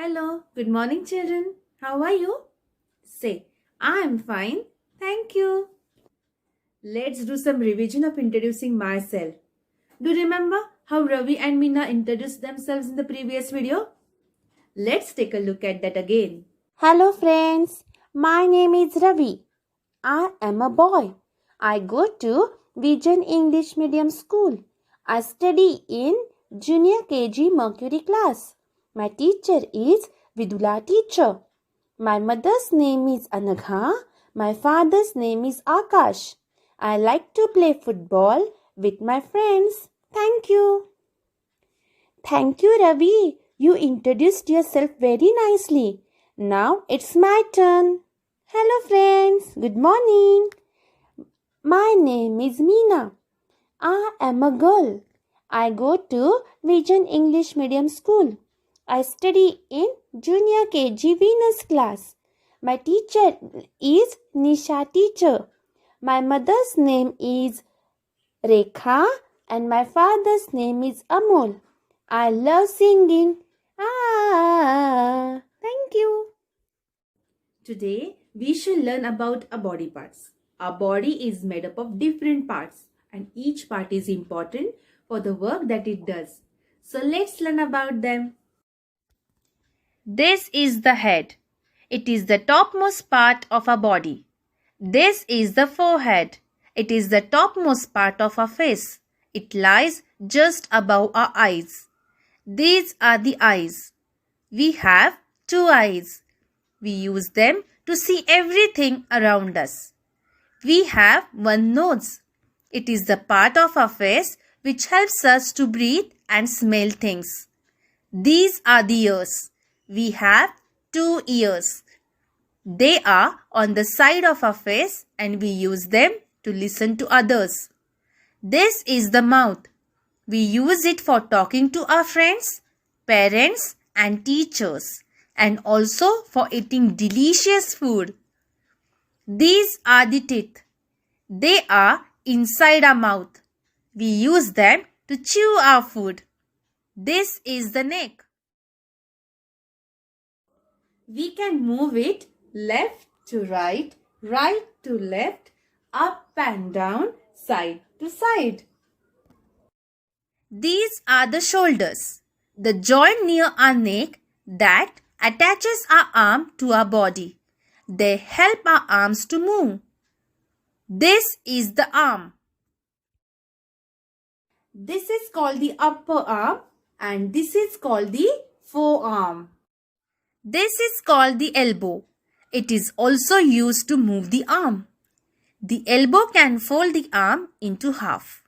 Hello, good morning, children. How are you? Say, I am fine. Thank you. Let's do some revision of introducing myself. Do you remember how Ravi and Meena introduced themselves in the previous video? Let's take a look at that again. Hello friends, my name is Ravi. I am a boy. I go to Vision English Medium School. I study in Junior KG Mercury class. My teacher is Vidula teacher. My mother's name is Anagha. My father's name is Akash. I like to play football with my friends. Thank you. Thank you, Ravi. You introduced yourself very nicely. Now it's my turn. Hello, friends. Good morning. My name is Meena. I am a girl. I go to Vision English Medium School. I study in Junior KG Venus class. My teacher is Nisha teacher. My mother's name is Rekha and my father's name is Amol. I love singing. Thank you. Today, we shall learn about our body parts. Our body is made up of different parts, and each part is important for the work that it does. So, let's learn about them. This is the head. It is the topmost part of our body. This is the forehead. It is the topmost part of our face. It lies just above our eyes. These are the eyes. We have two eyes. We use them to see everything around us. We have one nose. It is the part of our face which helps us to breathe and smell things. These are the ears. We have two ears. They are on the side of our face and we use them to listen to others. This is the mouth. We use it for talking to our friends, parents and teachers, and also for eating delicious food. These are the teeth. They are inside our mouth. We use them to chew our food. This is the neck. We can move it left to right, right to left, up and down, side to side. These are the shoulders, the joint near our neck that attaches our arm to our body. They help our arms to move. This is the arm. This is called the upper arm and this is called the forearm. This is called the elbow. It is also used to move the arm. The elbow can fold the arm into half.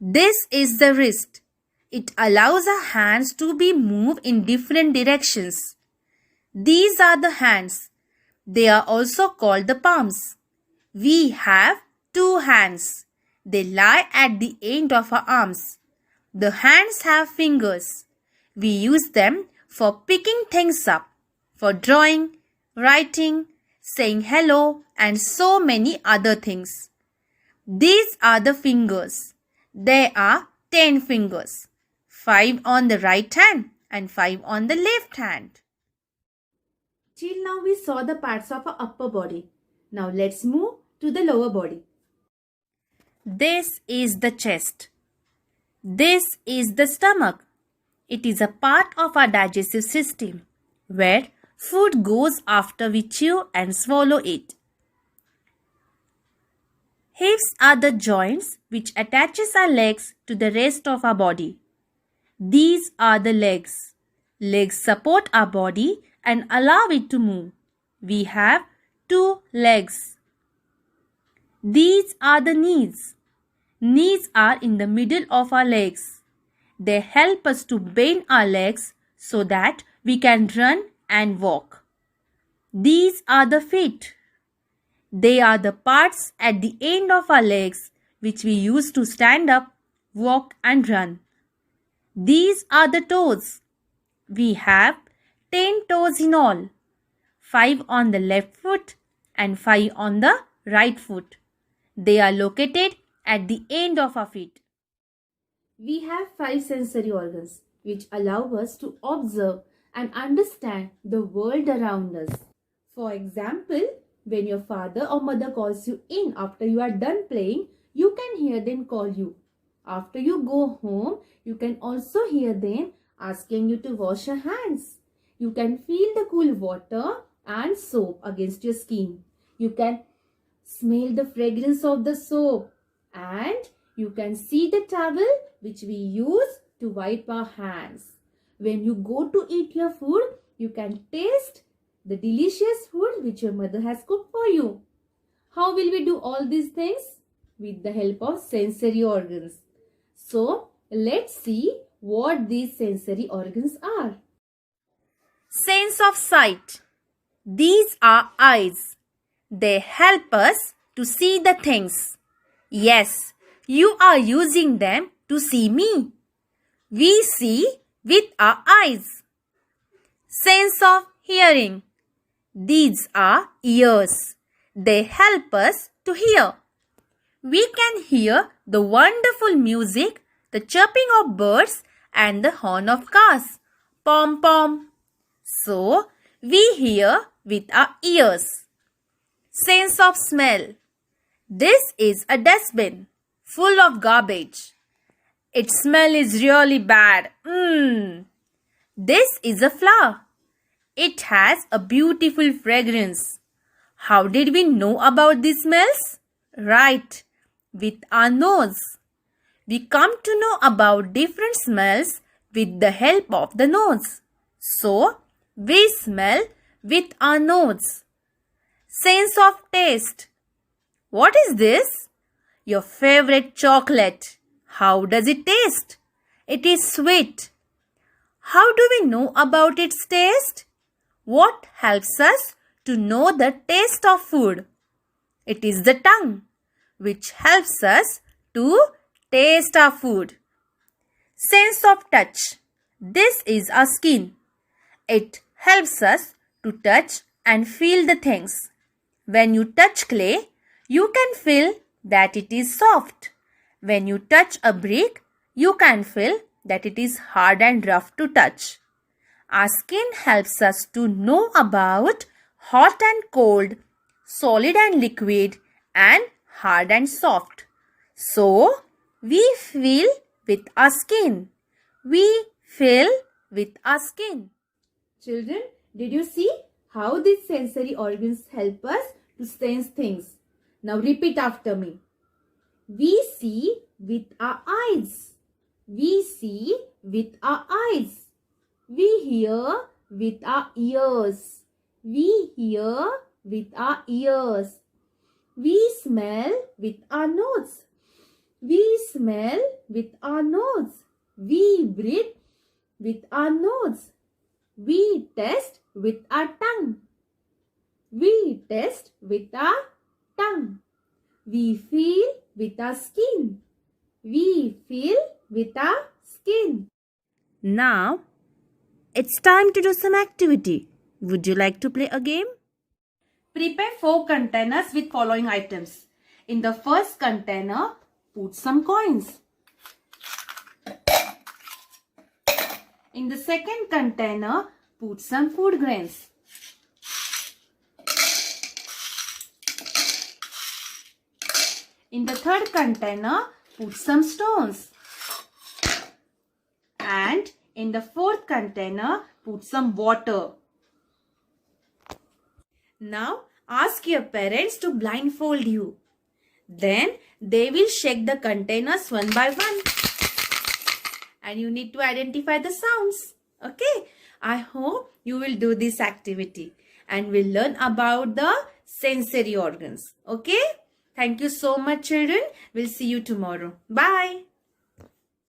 This is the wrist. It allows our hands to be moved in different directions. These are the hands. They are also called the palms. We have two hands. They lie at the end of our arms. The hands have fingers. We use them for picking things up, for drawing, writing, saying hello, and so many other things. These are the fingers. There are 10 fingers, 5 on the right hand and 5 on the left hand. Till now we saw the parts of our upper body. Now let's move to the lower body. This is the chest. This is the stomach. It is a part of our digestive system where food goes after we chew and swallow it. Hips are the joints which attaches our legs to the rest of our body. These are the legs. Legs support our body and allow it to move. We have two legs. These are the knees. Knees are in the middle of our legs. They help us to bend our legs so that we can run and walk. These are the feet. They are the parts at the end of our legs which we use to stand up, walk and run. These are the toes. We have 10 toes in all, 5 on the left foot and 5 on the right foot. They are located at the end of our feet. We have 5 sensory organs which allow us to observe and understand the world around us. For example, when your father or mother calls you in after you are done playing, you can hear them call you. After you go home, you can also hear them asking you to wash your hands. You can feel the cool water and soap against your skin. You can smell the fragrance of the soap, and you can see the towel which we use to wipe our hands. When you go to eat your food, you can taste the delicious food which your mother has cooked for you. How will we do all these things? With the help of sensory organs. So, let's see what these sensory organs are. Sense of sight. These are eyes. They help us to see the things. Yes, you are using them to see me. We see with our eyes. Sense of hearing. These are ears. They help us to hear. We can hear the wonderful music, the chirping of birds and the horn of cars. Pom pom. So, we hear with our ears. Sense of smell. This is a dustbin full of garbage. Its smell is really bad. This is a flower. It has a beautiful fragrance. How did we know about these smells? Right, with our nose. We come to know about different smells with the help of the nose. So, we smell with our nose. Sense of taste. What is this? Your favorite chocolate. How does it taste? It is sweet. How do we know about its taste? What helps us to know the taste of food? It is the tongue, which helps us to taste our food. Sense of touch. This is our skin. It helps us to touch and feel the things. When you touch clay, you can feel that it is soft. When you touch a brick, you can feel that it is hard and rough to touch. Our skin helps us to know about hot and cold, solid and liquid, and hard and soft. So, we feel with our skin. We feel with our skin. Children, did you see how these sensory organs help us to sense things? Now repeat after me. We see with our eyes. We see with our eyes. We hear with our ears. We hear with our ears. We smell with our nose. We smell with our nose. We breathe with our nose. We taste with our tongue. We taste with our tongue. We feel with our skin. We feel with our skin. Now, it's time to do some activity. Would you like to play a game? Prepare 4 containers with following items. In the first container, put some coins. In the second container, put some food grains. In the third container, put some stones. And in the fourth container, put some water. Now, ask your parents to blindfold you. Then, they will shake the containers one by one. And you need to identify the sounds. Okay? I hope you will do this activity. And will learn about the sensory organs. Okay? Thank you so much, children. We'll see you tomorrow. Bye.